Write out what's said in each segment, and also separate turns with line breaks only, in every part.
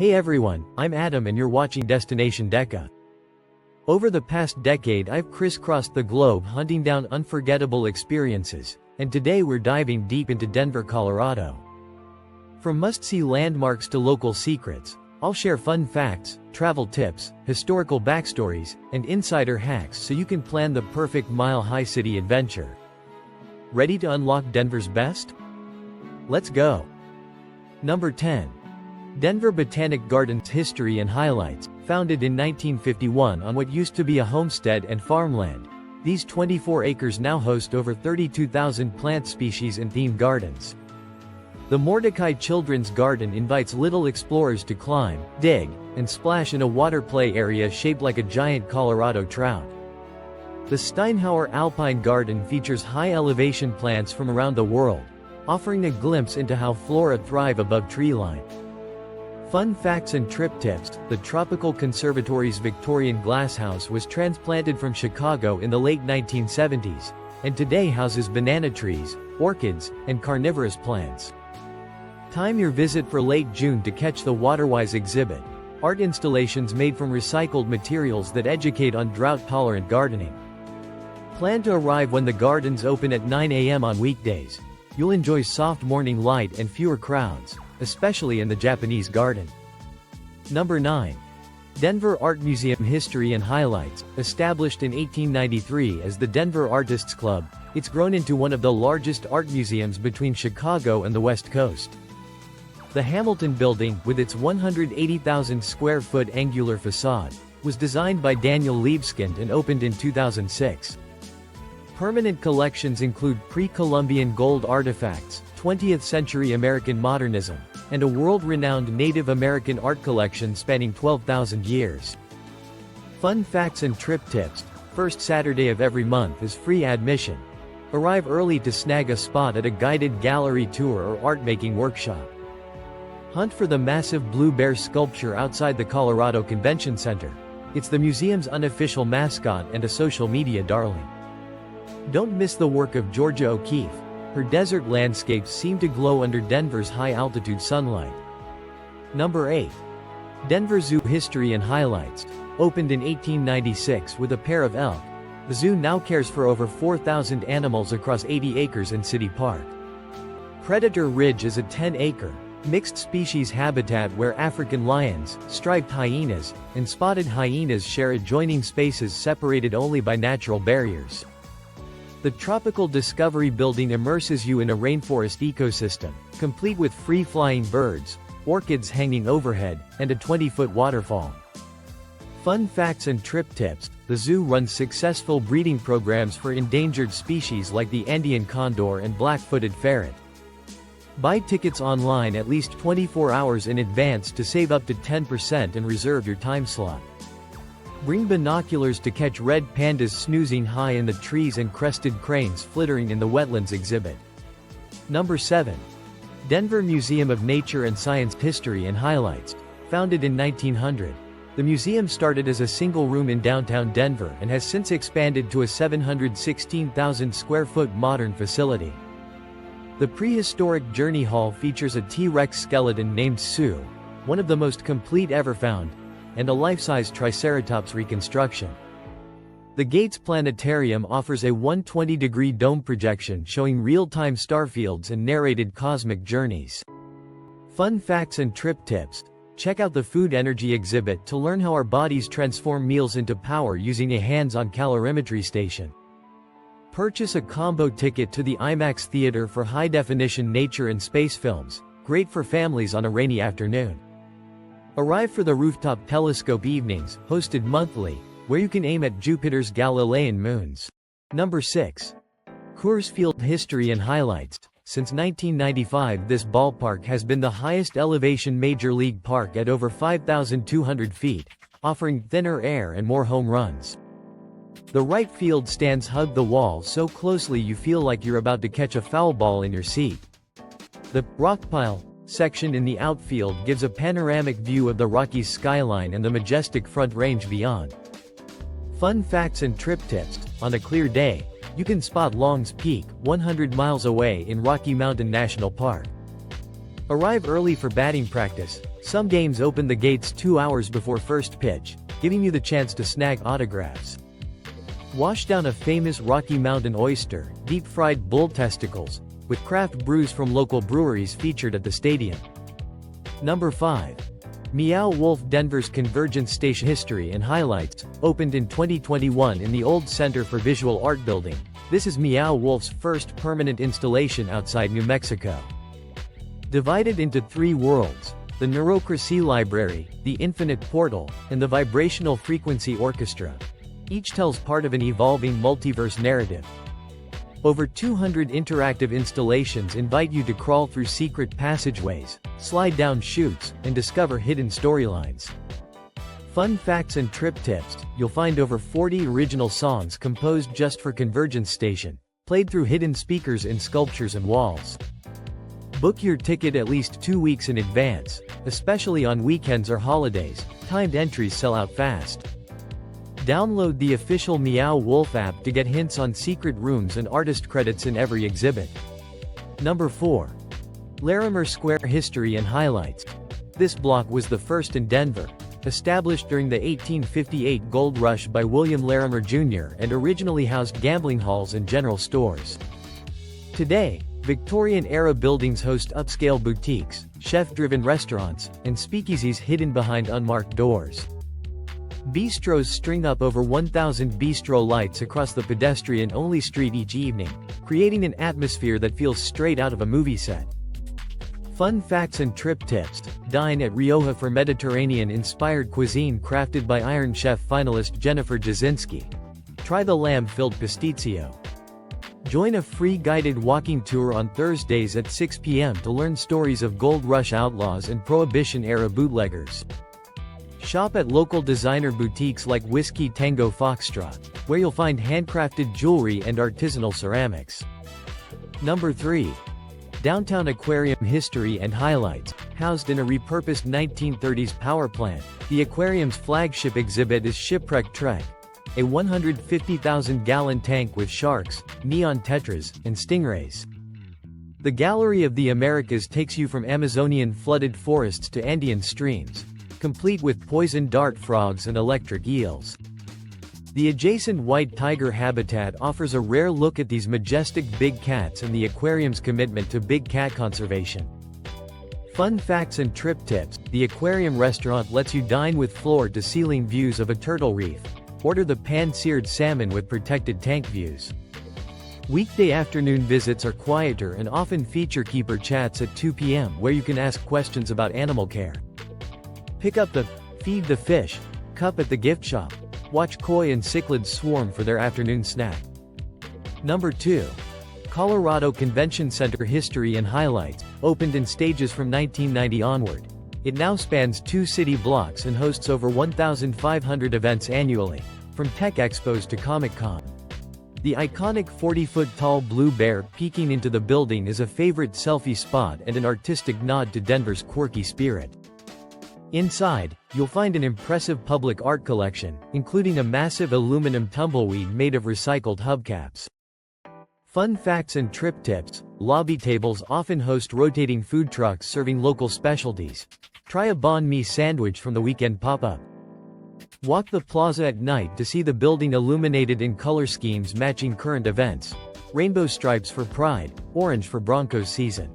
Hey everyone, I'm Adam and you're watching Destination Deca. Over the past decade I've crisscrossed the globe hunting down unforgettable experiences, and today we're diving deep into Denver, Colorado. From must-see landmarks to local secrets, I'll share fun facts, travel tips, historical backstories, and insider hacks so you can plan the perfect mile-high city adventure. Ready to unlock Denver's best? Let's go! Number 10. Denver Botanic Gardens history and highlights. Founded in 1951 on what used to be a homestead and farmland, these 24 acres now host over 32,000 plant species and themed gardens. The Mordecai Children's Garden invites little explorers to climb, dig, and splash in a water play area shaped like a giant Colorado trout. The Steinhauer Alpine Garden features high-elevation plants from around the world, offering a glimpse into how flora thrive above treeline. Fun facts and trip tips. The Tropical Conservatory's Victorian glasshouse was transplanted from Chicago in the late 1970s, and today houses banana trees, orchids, and carnivorous plants. Time your visit for late June to catch the Waterwise exhibit, art installations made from recycled materials that educate on drought-tolerant gardening. Plan to arrive when the gardens open at 9 a.m. on weekdays. You'll enjoy soft morning light and fewer crowds, especially in the Japanese garden. Number 9. Denver Art Museum history and highlights. Established in 1893 as the Denver Artists Club, it's grown into one of the largest art museums between Chicago and the West Coast. The Hamilton Building, with its 180,000 square foot angular facade, was designed by Daniel Libeskind and opened in 2006. Permanent collections include pre-Columbian gold artifacts, 20th century American modernism, and a world-renowned Native American art collection spanning 12,000 years. Fun facts and trip tips. First Saturday of every month is free admission. Arrive early to snag a spot at a guided gallery tour or art-making workshop. Hunt for the massive blue bear sculpture outside the Colorado Convention Center. It's the museum's unofficial mascot and a social media darling. Don't miss the work of Georgia O'Keeffe. Her desert landscapes seem to glow under Denver's high-altitude sunlight. Number 8. Denver Zoo history and highlights. Opened in 1896 with a pair of elk, the zoo now cares for over 4,000 animals across 80 acres in City Park. Predator Ridge is a 10-acre, mixed-species habitat where African lions, striped hyenas, and spotted hyenas share adjoining spaces separated only by natural barriers. The Tropical Discovery Building immerses you in a rainforest ecosystem, complete with free-flying birds, orchids hanging overhead, and a 20-foot waterfall. Fun facts and trip tips. The zoo runs successful breeding programs for endangered species like the Andean condor and black-footed ferret. Buy tickets online at least 24 hours in advance to save up to 10% and reserve your time slot. Bring binoculars to catch red pandas snoozing high in the trees and crested cranes flittering in the wetlands exhibit. Number 7. Denver Museum of Nature and Science history and highlights. Founded in 1900, the museum started as a single room in downtown Denver and has since expanded to a 716,000 square foot modern facility. The prehistoric Journey Hall features a T-Rex skeleton named Sue, one of the most complete ever found, and a life-size Triceratops reconstruction. The Gates Planetarium offers a 120-degree dome projection showing real-time starfields and narrated cosmic journeys. Fun facts and trip tips. Check out the Food Energy exhibit to learn how our bodies transform meals into power using a hands-on calorimetry station. Purchase a combo ticket to the IMAX Theater for high-definition nature and space films, great for families on a rainy afternoon. Arrive for the Rooftop Telescope evenings, hosted monthly, where you can aim at Jupiter's Galilean moons. Number 6. Coors Field history and highlights. Since 1995 this ballpark has been the highest elevation major league park at over 5,200 feet, offering thinner air and more home runs. The right field stands hug the wall so closely you feel like you're about to catch a foul ball in your seat. The rock pile section in the outfield gives a panoramic view of the Rockies skyline and the majestic Front Range beyond. Fun facts and trip tips. On a clear day, you can spot Long's Peak, 100 miles away in Rocky Mountain National Park. Arrive early for batting practice. Some games open the gates 2 hours before first pitch, giving you the chance to snag autographs. Wash down a famous Rocky Mountain oyster, deep-fried bull testicles, with craft brews from local breweries featured at the stadium. Number 5. Meow Wolf. Denver's Convergence Station. History and highlights. Opened in 2021 in the old Center for Visual Art building. This is Meow Wolf's first permanent installation outside New Mexico. Divided into 3 worlds: the Neurocracy Library, the Infinite Portal, and the Vibrational Frequency Orchestra. Each tells part of an evolving multiverse narrative. Over 200 interactive installations invite you to crawl through secret passageways, slide down chutes, and discover hidden storylines. Fun facts and trip tips. You'll find over 40 original songs composed just for Convergence Station, played through hidden speakers in sculptures and walls. Book your ticket at least 2 weeks in advance, especially on weekends or holidays. Timed entries sell out fast. Download the official Meow Wolf app to get hints on secret rooms and artist credits in every exhibit. Number 4. Larimer Square. History and highlights. This block was the first in Denver, established during the 1858 gold rush by William Larimer Jr. and originally housed gambling halls and general stores. Today, Victorian-era buildings host upscale boutiques, chef-driven restaurants, and speakeasies hidden behind unmarked doors. Bistros string up over 1,000 bistro lights across the pedestrian-only street each evening, creating an atmosphere that feels straight out of a movie set. Fun facts and trip tips. Dine at Rioja for Mediterranean-inspired cuisine crafted by Iron Chef finalist Jennifer Jasinski. Try the lamb-filled pasticcio. Join a free guided walking tour on Thursdays at 6 p.m. to learn stories of Gold Rush outlaws and Prohibition-era bootleggers. Shop at local designer boutiques like Whiskey Tango Foxtrot, where you'll find handcrafted jewelry and artisanal ceramics. Number 3. Downtown Aquarium. History and highlights. Housed in a repurposed 1930s power plant, the aquarium's flagship exhibit is Shipwreck Trek, a 150,000-gallon tank with sharks, neon tetras, and stingrays. The Gallery of the Americas takes you from Amazonian flooded forests to Andean streams, complete with poison dart frogs and electric eels. The adjacent white tiger habitat offers a rare look at these majestic big cats and the aquarium's commitment to big cat conservation. Fun facts and trip tips. The aquarium restaurant lets you dine with floor-to-ceiling views of a turtle reef. Order the pan-seared salmon with protected tank views. Weekday afternoon visits are quieter and often feature keeper chats at 2 p.m. where you can ask questions about animal care. Pick up the Feed the Fish cup at the gift shop. Watch koi and cichlids swarm for their afternoon snack. Number 2. Colorado Convention Center. History and highlights. Opened in stages from 1990 onward, it now spans 2 city blocks and hosts over 1,500 events annually, from tech expos to Comic-Con. The iconic 40-foot-tall blue bear peeking into the building is a favorite selfie spot and an artistic nod to Denver's quirky spirit. Inside, you'll find an impressive public art collection, including a massive aluminum tumbleweed made of recycled hubcaps. Fun facts and trip tips. Lobby tables often host rotating food trucks serving local specialties. Try a banh mi sandwich from the weekend pop-up. Walk the plaza at night to see the building illuminated in color schemes matching current events. Rainbow stripes for Pride, orange for Broncos season.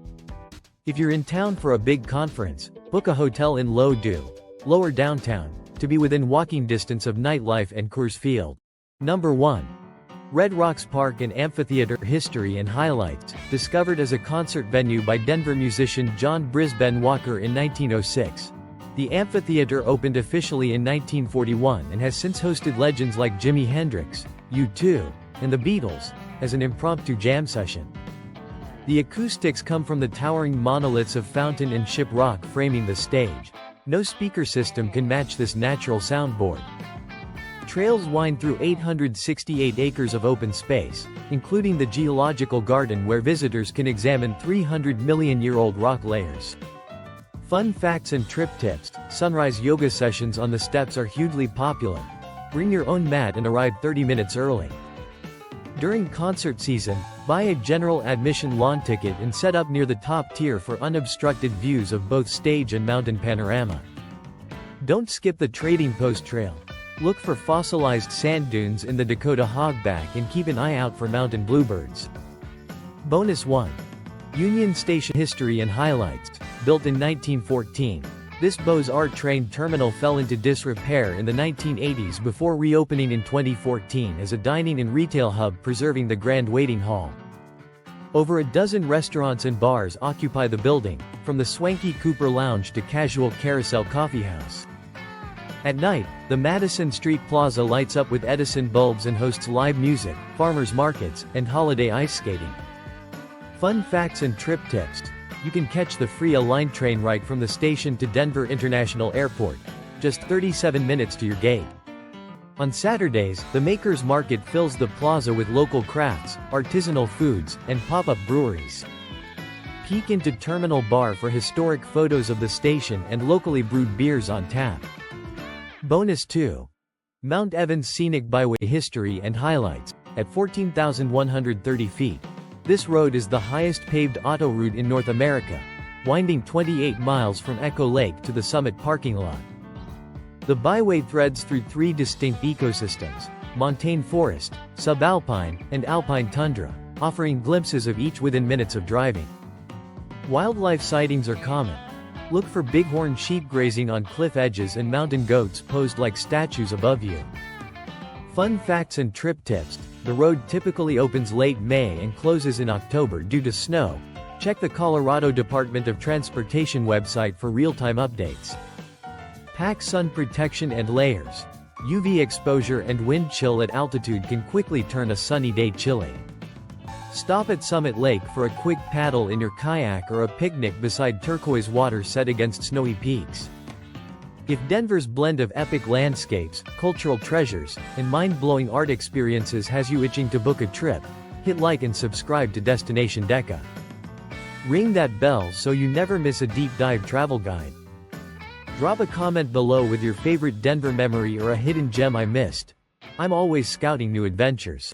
If you're in town for a big conference, book a hotel in lower downtown, to be within walking distance of nightlife and Coors Field. Number 1. Red Rocks Park and Amphitheatre. History and highlights. Discovered as a concert venue by Denver musician John Brisben Walker in 1906. The amphitheater opened officially in 1941 and has since hosted legends like Jimi Hendrix, U2, and the Beatles, as an impromptu jam session. The acoustics come from the towering monoliths of Fountain and Ship Rock framing the stage. No speaker system can match this natural soundboard. Trails wind through 868 acres of open space, including the geological garden where visitors can examine 300-million-year-old rock layers. Fun facts and trip tips. Sunrise yoga sessions on the steps are hugely popular. Bring your own mat and arrive 30 minutes early. During concert season, buy a general admission lawn ticket and set up near the top tier for unobstructed views of both stage and mountain panorama. Don't skip the Trading Post Trail. Look for fossilized sand dunes in the Dakota hogback and keep an eye out for mountain bluebirds. Bonus 1. Union Station history and highlights. Built in 1914, this Beaux-Arts train terminal fell into disrepair in the 1980s before reopening in 2014 as a dining and retail hub preserving the grand waiting hall. Over a dozen restaurants and bars occupy the building, from the swanky Cooper Lounge to casual Carousel Coffee House. At night, the Madison Street Plaza lights up with Edison bulbs and hosts live music, farmers markets, and holiday ice skating. Fun facts and trip tips. You can catch the free Line train right from the station to Denver International Airport, just 37 minutes to your gate. On Saturdays, the Makers Market fills the plaza with local crafts, artisanal foods, and pop-up breweries. Peek into Terminal Bar for historic photos of the station and locally brewed beers on tap. Bonus 2. Mount Evans Scenic Byway history and highlights. At 14,130 feet, this road is the highest paved auto route in North America, winding 28 miles from Echo Lake to the summit parking lot. The byway threads through 3 distinct ecosystems: montane forest, subalpine, and alpine tundra, offering glimpses of each within minutes of driving. Wildlife sightings are common. Look for bighorn sheep grazing on cliff edges and mountain goats posed like statues above you. Fun facts and trip tips. The road typically opens late May and closes in October due to snow. Check the Colorado Department of Transportation website for real-time updates. Pack sun protection and layers. UV exposure and wind chill at altitude can quickly turn a sunny day chilly. Stop at Summit Lake for a quick paddle in your kayak or a picnic beside turquoise water set against snowy peaks. If Denver's blend of epic landscapes, cultural treasures, and mind-blowing art experiences has you itching to book a trip, hit like and subscribe to Destination Deca. Ring that bell so you never miss a deep dive travel guide. Drop a comment below with your favorite Denver memory or a hidden gem I missed. I'm always scouting new adventures.